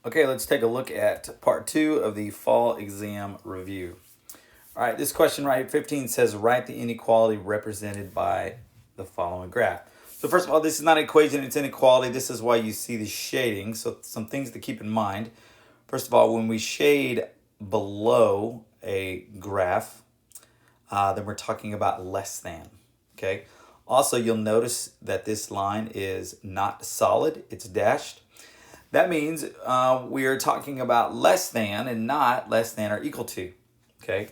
Okay, let's take a look at part 2 of the fall exam review. All right, this question right here, 15, says write the inequality represented by the following graph. So first of all, this is not an equation, it's inequality. This is why you see the shading. So some things to keep in mind. First of all, when we shade below a graph, then we're talking about less than, okay? Also, you'll notice that this line is not solid, it's dashed. That means we are talking about less than and not less than or equal to, okay?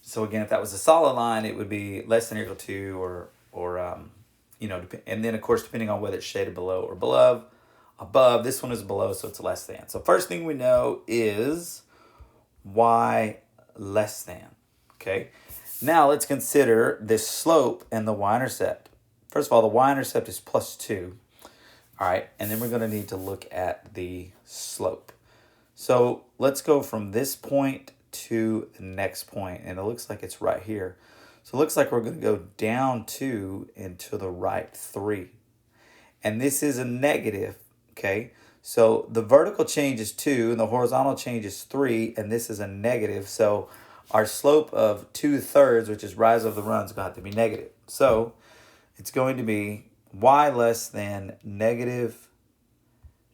So again, if that was a solid line, it would be less than or equal to, or and then of course, depending on whether it's shaded below or above, this one is below, so it's less than. So first thing we know is y less than, okay? Now let's consider this slope and the y-intercept. First of all, the y-intercept is plus 2. All right, and then we're going to need to look at the slope. So let's go from this point to the next point, and it looks like it's right here. So it looks like we're going to go down 2 and to the right 3. And this is a negative, okay? So the vertical change is 2 and the horizontal change is 3, and this is a negative. So our slope of 2/3, which is rise of the run, is going to have to be negative. So it's going to be y less than negative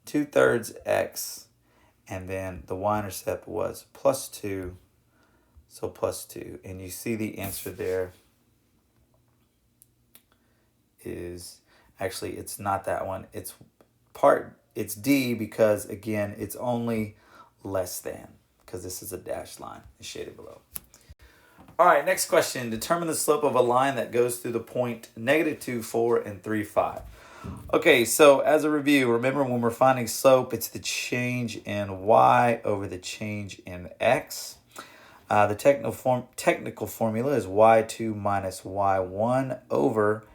2/3 x, and then the y-intercept was plus 2, so plus 2. And you see the answer there is, actually it's not that one, it's D, because again it's only less than, because this is a dashed line, it's shaded below. All right, next question. Determine the slope of a line that goes through the point -2, 4, and 3, 5. Okay, so as a review, remember when we're finding slope, it's the change in y over the change in x. The technical formula is y2 minus y1 over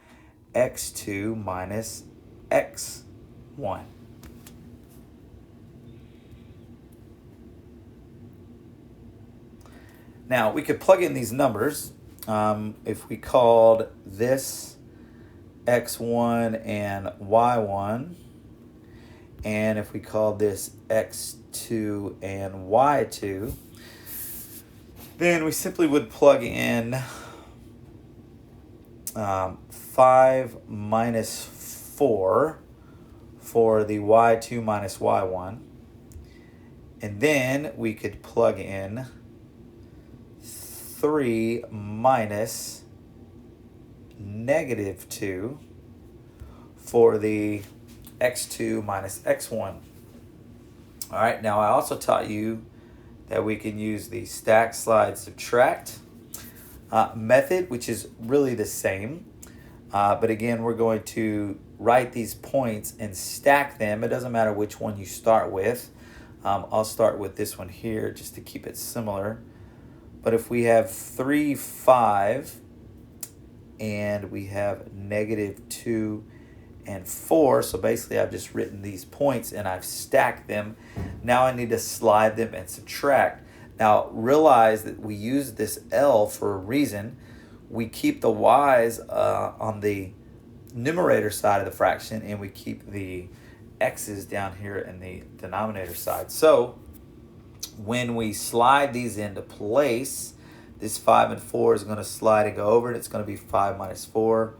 x2 minus x1. Now, we could plug in these numbers. If we called this x1 and y1, and if we called this x2 and y2, then we simply would plug in 5 minus 4 for the y2 minus y1. And then we could plug in 3 minus -2 for the x2 minus x1. All right, now I also taught you that we can use the stack, slide, subtract method, which is really the same. But again, we're going to write these points and stack them. It doesn't matter which one you start with. I'll start with this one here just to keep it similar. But if we have 3, 5, and we have -2 and 4, so basically I've just written these points and I've stacked them. Now I need to slide them and subtract. Now realize that we use this L for a reason. We keep the y's on the numerator side of the fraction, and we keep the x's down here in the denominator side. So when we slide these into place, this 5 and 4 is going to slide and go over, and it's going to be 5 minus 4.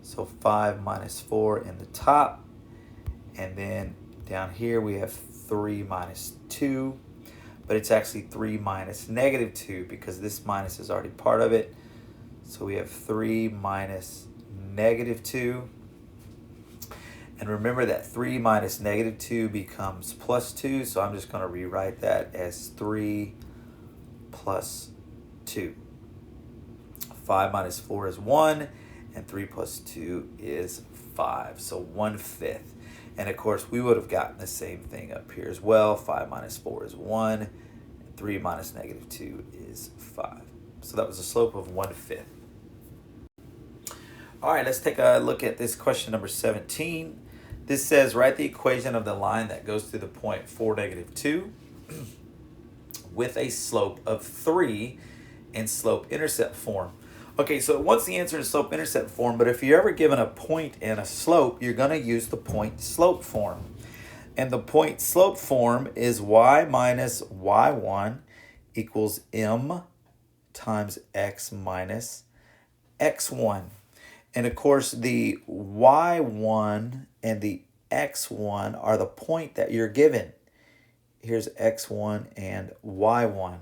So 5 minus 4 in the top. And then down here we have 3 minus 2. But it's actually 3 minus -2, because this minus is already part of it. So we have 3 minus -2. And remember that 3 minus -2 becomes plus 2. So I'm just going to rewrite that as 3 plus 2. 5 minus 4 is 1. And 3 plus 2 is 5. So 1/5. And of course, we would have gotten the same thing up here as well. 5 minus 4 is 1. And 3 minus -2 is 5. So that was a slope of 1/5. All right, let's take a look at this question number 17. This says, write the equation of the line that goes through the point 4, -2 with a slope of 3 in slope-intercept form. Okay, so it wants the answer in slope-intercept form, but if you're ever given a point and a slope, you're going to use the point-slope form. And the point slope form is y minus y1 equals m times x minus x1. And of course, the y1 and the x1 are the point that you're given. Here's x1 and y1.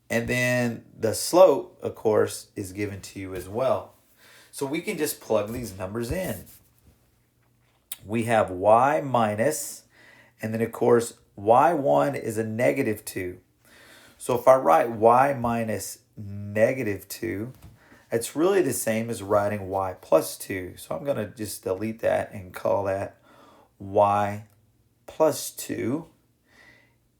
And then the slope, of course, is given to you as well. So we can just plug these numbers in. We have y minus, and then of course, y1 is a negative 2. So if I write y minus negative 2, it's really the same as writing y plus 2. So I'm going to just delete that and call that y plus 2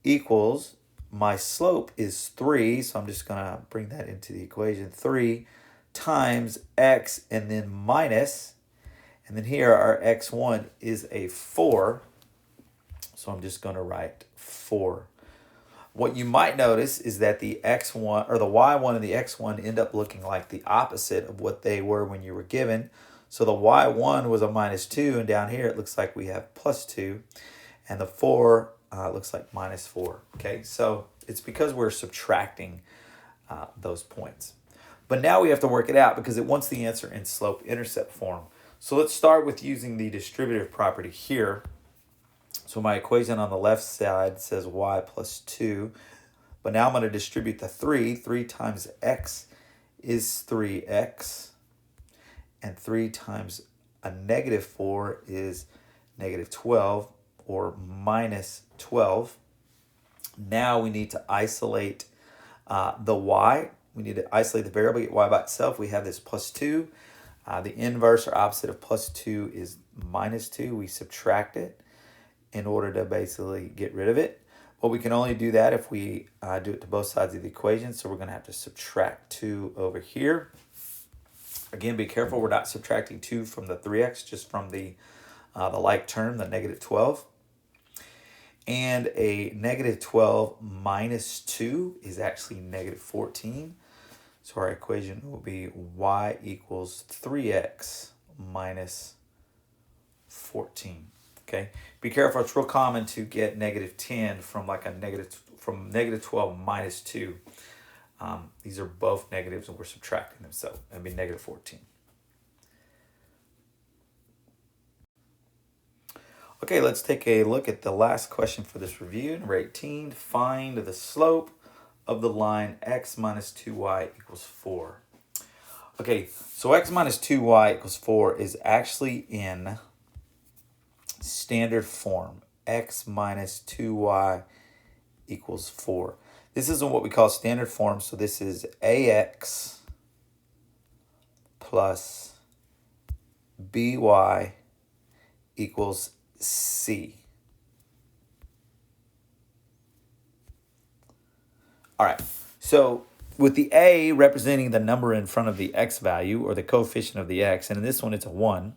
equals, my slope is 3, so I'm just going to bring that into the equation, 3 times x and then minus, and then here our x1 is a 4, so I'm just going to write 4. What you might notice is that the x1 or the y1 and the x1 end up looking like the opposite of what they were when you were given. So the y1 was a minus 2, and down here it looks like we have plus 2, and the 4 looks like minus 4. Okay, so it's because we're subtracting those points. But now we have to work it out because it wants the answer in slope-intercept form. So let's start with using the distributive property here. So my equation on the left side says y plus 2. But now I'm going to distribute the 3. 3 times x is 3x. And 3 times a negative 4 is negative 12, or minus 12. Now we need to isolate the y. We need to isolate the variable, get y by itself. We have this plus 2. The inverse or opposite of plus 2 is minus 2. We subtract it in order to basically get rid of it. But we can only do that if we do it to both sides of the equation. So we're going to have to subtract 2 over here. Again, be careful we're not subtracting 2 from the 3x, just from the like term, the negative 12. And a negative 12 minus 2 is actually negative 14. So our equation will be y equals 3x minus 14. Okay, be careful. It's real common to get negative 10 from like from negative 12 minus 2. These are both negatives and we're subtracting them, so it'll be negative 14. Okay, let's take a look at the last question for this review. Number 18, find the slope of the line x minus 2y equals 4. Okay, so x minus 2y equals 4 is actually in standard form. X minus 2y equals 4. This is in what we call standard form, so this is ax plus by equals c. All right, so with the a representing the number in front of the x value, or the coefficient of the x, and in this one it's a 1,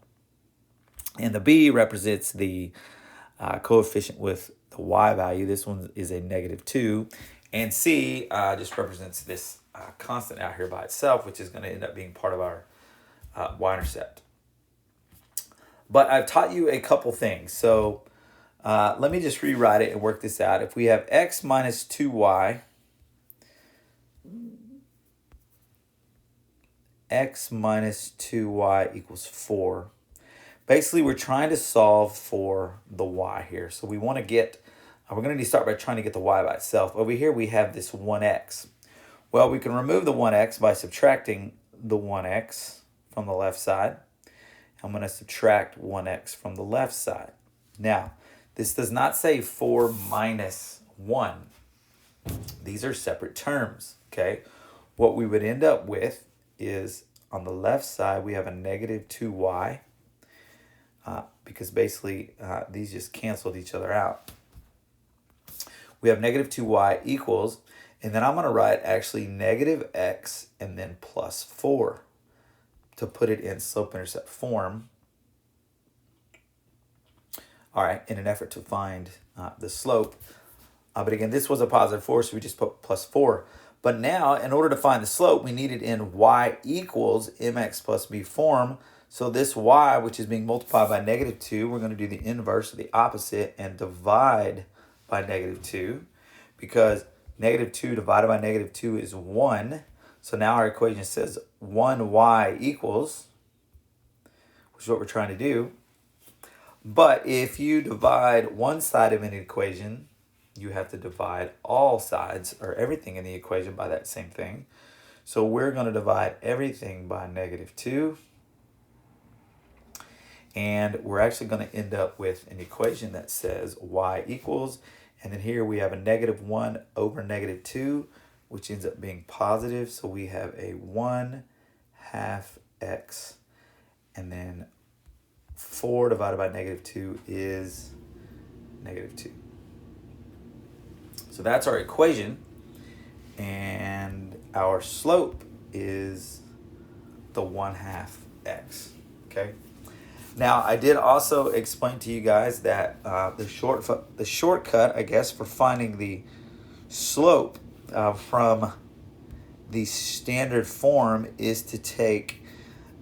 and the b represents the coefficient with the y value. This one is a negative 2, and c just represents this constant out here by itself, which is going to end up being part of our y-intercept. But I've taught you a couple things, so let me just rewrite it and work this out. If we have x minus 2y, x minus 2y equals 4. Basically, we're trying to solve for the y here. So we want to get, we're going to start by trying to get the y by itself. Over here, we have this 1x. Well, we can remove the 1x by subtracting the 1x from the left side. I'm going to subtract 1x from the left side. Now, this does not say 4 minus 1. These are separate terms, okay? What we would end up with is on the left side, we have a negative 2y because basically these just canceled each other out. We have negative 2y equals, and then I'm going to write actually negative x and then plus 4 to put it in slope-intercept form. All right, in an effort to find the slope. But again, this was a positive 4, so we just put plus 4. But now, in order to find the slope, we need it in y equals mx plus b form. So this y, which is being multiplied by negative 2, we're going to do the inverse of the opposite and divide by negative 2, because negative 2 divided by negative 2 is 1. So now our equation says 1y equals, which is what we're trying to do. But if you divide one side of an equation, you have to divide all sides or everything in the equation by that same thing. So we're going to divide everything by negative 2. And we're actually going to end up with an equation that says y equals, and then here we have a negative 1 over negative 2, which ends up being positive. So we have a 1/2 x, and then 4 divided by negative 2 is negative 2. So that's our equation, and our slope is the 1/2 x, okay? Now, I did also explain to you guys that the shortcut, I guess, for finding the slope from the standard form is to take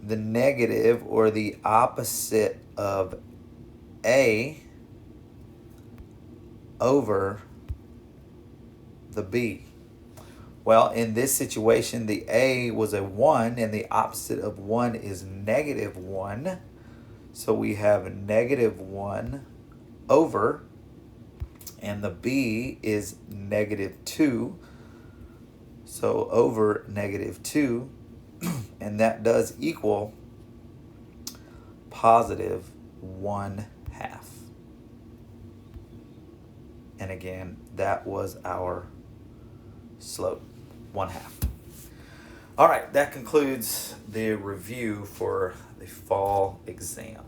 the negative or the opposite of a over the b. Well, in this situation, the a was a 1, and the opposite of 1 is negative 1. So we have a negative 1 over, and the b is negative 2. So over negative 2, and that does equal positive 1/2. And again, that was our slope, 1/2. All right, that concludes the review for the fall exam.